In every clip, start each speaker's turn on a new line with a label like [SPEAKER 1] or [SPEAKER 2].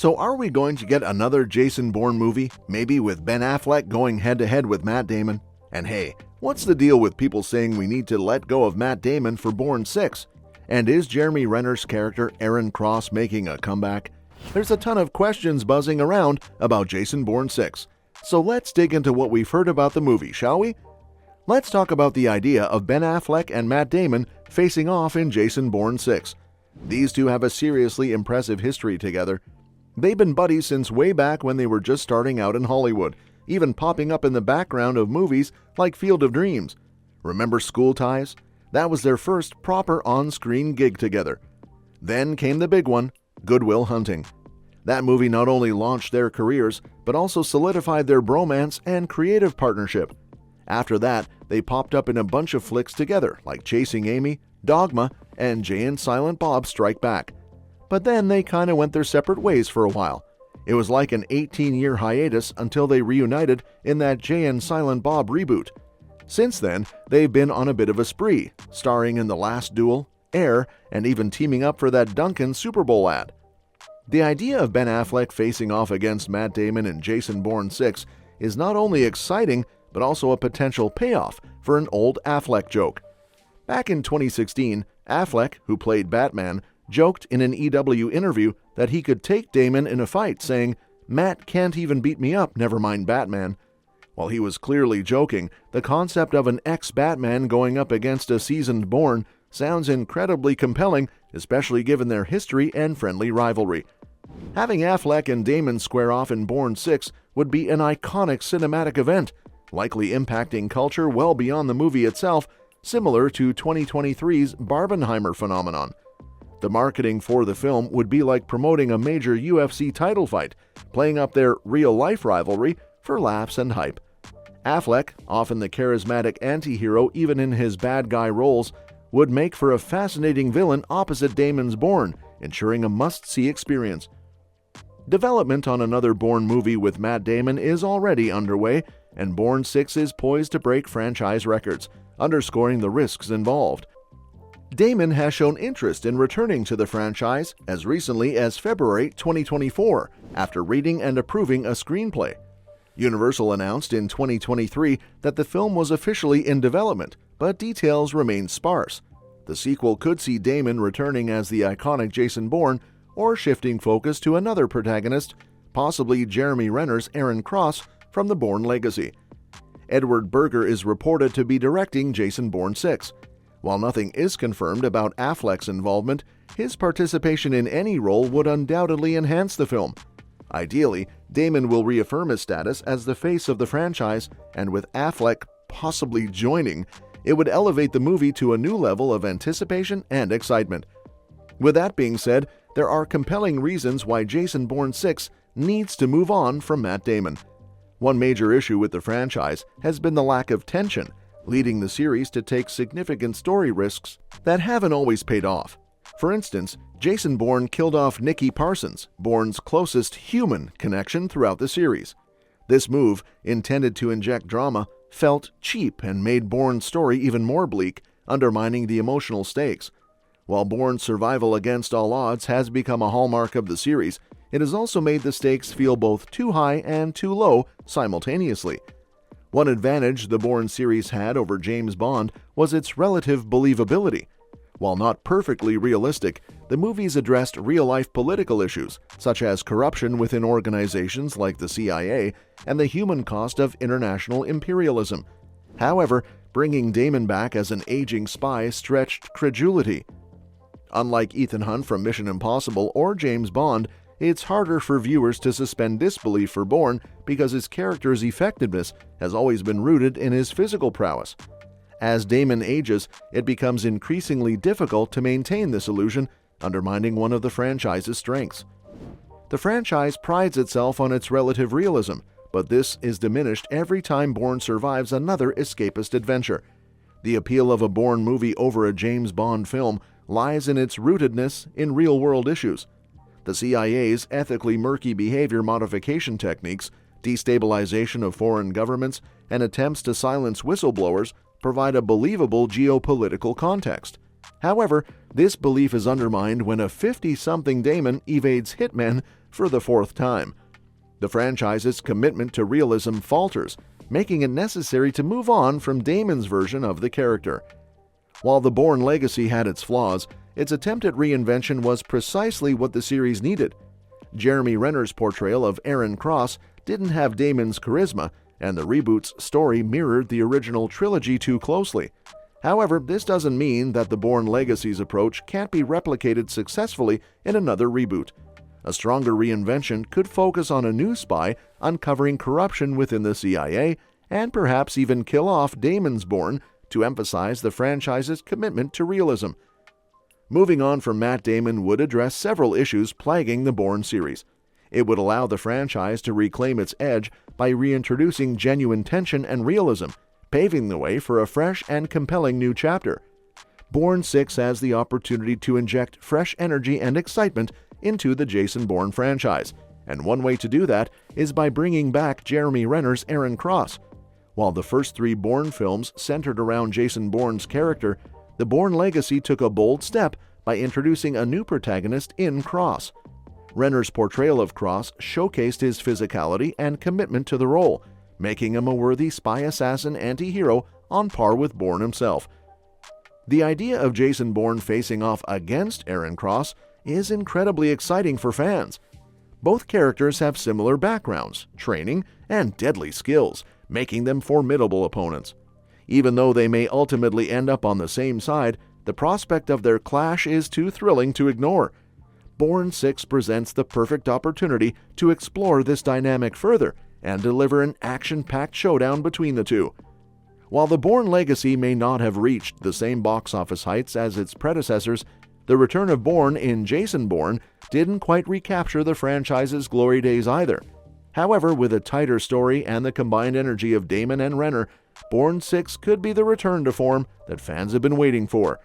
[SPEAKER 1] So are we going to get another Jason Bourne movie, maybe with Ben Affleck going head-to-head with Matt Damon? And hey, what's the deal with people saying we need to let go of Matt Damon for Bourne 6? And is Jeremy Renner's character Aaron Cross making a comeback? There's a ton of questions buzzing around about Jason Bourne 6. So let's dig into what we've heard about the movie, shall we? Let's talk about the idea of Ben Affleck and Matt Damon facing off in Jason Bourne 6. These two have a seriously impressive history together. They've been buddies since way back when they were just starting out in Hollywood, even popping up in the background of movies like Field of Dreams. Remember School Ties? That was their first proper on-screen gig together. Then came the big one, Good Will Hunting. That movie not only launched their careers, but also solidified their bromance and creative partnership. After that, they popped up in a bunch of flicks together, like Chasing Amy, Dogma, and Jay and Silent Bob Strike Back. But then they kinda went their separate ways for a while. It was like an 18-year hiatus until they reunited in that Jay and Silent Bob reboot. Since then, they've been on a bit of a spree, starring in The Last Duel, Air, and even teaming up for that Dunkin' Super Bowl ad. The idea of Ben Affleck facing off against Matt Damon in Jason Bourne 6 is not only exciting, but also a potential payoff for an old Affleck joke. Back in 2016, Affleck, who played Batman, joked in an EW interview that he could take Damon in a fight, saying, "Matt can't even beat me up, never mind Batman." While he was clearly joking, the concept of an ex-Batman going up against a seasoned Bourne sounds incredibly compelling, especially given their history and friendly rivalry. Having Affleck and Damon square off in Bourne 6 would be an iconic cinematic event, likely impacting culture well beyond the movie itself, similar to 2023's Barbenheimer phenomenon. The marketing for the film would be like promoting a major UFC title fight, playing up their real-life rivalry for laughs and hype. Affleck, often the charismatic anti-hero even in his bad guy roles, would make for a fascinating villain opposite Damon's Bourne, ensuring a must-see experience. Development on another Bourne movie with Matt Damon is already underway, and Bourne 6 is poised to break franchise records, underscoring the risks involved. Damon has shown interest in returning to the franchise as recently as February 2024, after reading and approving a screenplay. Universal announced in 2023 that the film was officially in development, but details remain sparse. The sequel could see Damon returning as the iconic Jason Bourne, or shifting focus to another protagonist, possibly Jeremy Renner's Aaron Cross from the Bourne Legacy. Edward Berger is reported to be directing Jason Bourne 6. While nothing is confirmed about Affleck's involvement, his participation in any role would undoubtedly enhance the film. Ideally, Damon will reaffirm his status as the face of the franchise, and with Affleck possibly joining, it would elevate the movie to a new level of anticipation and excitement. With that being said, there are compelling reasons why Jason Bourne 6 needs to move on from Matt Damon. One major issue with the franchise has been the lack of tension, leading the series to take significant story risks that haven't always paid off. For instance, Jason Bourne killed off Nikki Parsons, Bourne's closest human connection throughout the series. This move, intended to inject drama, felt cheap and made Bourne's story even more bleak, undermining the emotional stakes. While Bourne's survival against all odds has become a hallmark of the series, it has also made the stakes feel both too high and too low simultaneously. One advantage the Bourne series had over James Bond was its relative believability. While not perfectly realistic, the movies addressed real-life political issues, such as corruption within organizations like the CIA and the human cost of international imperialism. However, bringing Damon back as an aging spy stretched credulity. Unlike Ethan Hunt from Mission Impossible or James Bond, it's harder for viewers to suspend disbelief for Bourne because his character's effectiveness has always been rooted in his physical prowess. As Damon ages, it becomes increasingly difficult to maintain this illusion, undermining one of the franchise's strengths. The franchise prides itself on its relative realism, but this is diminished every time Bourne survives another escapist adventure. The appeal of a Bourne movie over a James Bond film lies in its rootedness in real-world issues. The CIA's ethically murky behavior modification techniques, destabilization of foreign governments, and attempts to silence whistleblowers provide a believable geopolitical context. However, this belief is undermined when a 50-something Damon evades hitmen for the fourth time. The franchise's commitment to realism falters, making it necessary to move on from Damon's version of the character. While the Bourne Legacy had its flaws, its attempt at reinvention was precisely what the series needed. Jeremy Renner's portrayal of Aaron Cross didn't have Damon's charisma, and the reboot's story mirrored the original trilogy too closely. However, this doesn't mean that the Bourne Legacy's approach can't be replicated successfully in another reboot. A stronger reinvention could focus on a new spy uncovering corruption within the CIA, and perhaps even kill off Damon's Bourne to emphasize the franchise's commitment to realism. Moving on from Matt Damon would address several issues plaguing the Bourne series. It would allow the franchise to reclaim its edge by reintroducing genuine tension and realism, paving the way for a fresh and compelling new chapter. Bourne 6 has the opportunity to inject fresh energy and excitement into the Jason Bourne franchise, and one way to do that is by bringing back Jeremy Renner's Aaron Cross. While the first three Bourne films centered around Jason Bourne's character, the Bourne Legacy took a bold step by introducing a new protagonist in Cross. Renner's portrayal of Cross showcased his physicality and commitment to the role, making him a worthy spy assassin anti-hero on par with Bourne himself. The idea of Jason Bourne facing off against Aaron Cross is incredibly exciting for fans. Both characters have similar backgrounds, training, and deadly skills, making them formidable opponents. Even though they may ultimately end up on the same side, the prospect of their clash is too thrilling to ignore. Bourne 6 presents the perfect opportunity to explore this dynamic further and deliver an action-packed showdown between the two. While the Bourne Legacy may not have reached the same box office heights as its predecessors, the return of Bourne in Jason Bourne didn't quite recapture the franchise's glory days either. However, with a tighter story and the combined energy of Damon and Renner, Bourne 6 could be the return to form that fans have been waiting for.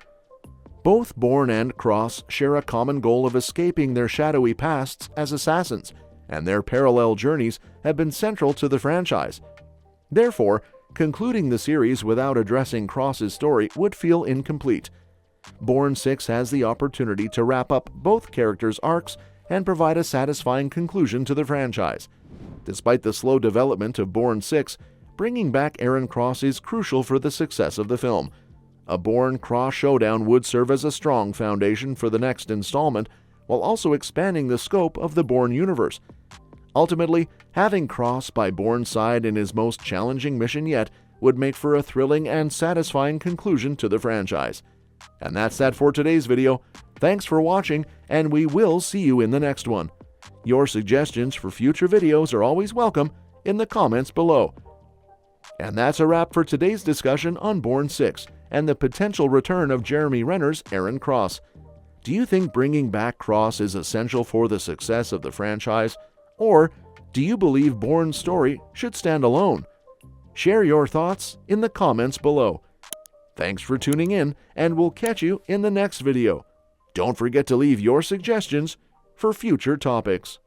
[SPEAKER 1] Both Bourne and Cross share a common goal of escaping their shadowy pasts as assassins, and their parallel journeys have been central to the franchise. Therefore, concluding the series without addressing Cross's story would feel incomplete. Bourne 6 has the opportunity to wrap up both characters' arcs and provide a satisfying conclusion to the franchise. Despite the slow development of Bourne 6, bringing back Aaron Cross is crucial for the success of the film. A Bourne-Cross showdown would serve as a strong foundation for the next installment, while also expanding the scope of the Bourne universe. Ultimately, having Cross by Bourne's side in his most challenging mission yet would make for a thrilling and satisfying conclusion to the franchise. And that's that for today's video. Thanks for watching, and we will see you in the next one. Your suggestions for future videos are always welcome in the comments below. And that's a wrap for today's discussion on Bourne 6 and the potential return of Jeremy Renner's Aaron Cross. Do you think bringing back Cross is essential for the success of the franchise, or do you believe Bourne's story should stand alone? Share your thoughts in the comments below. Thanks for tuning in, and we'll catch you in the next video. Don't forget to leave your suggestions for future topics.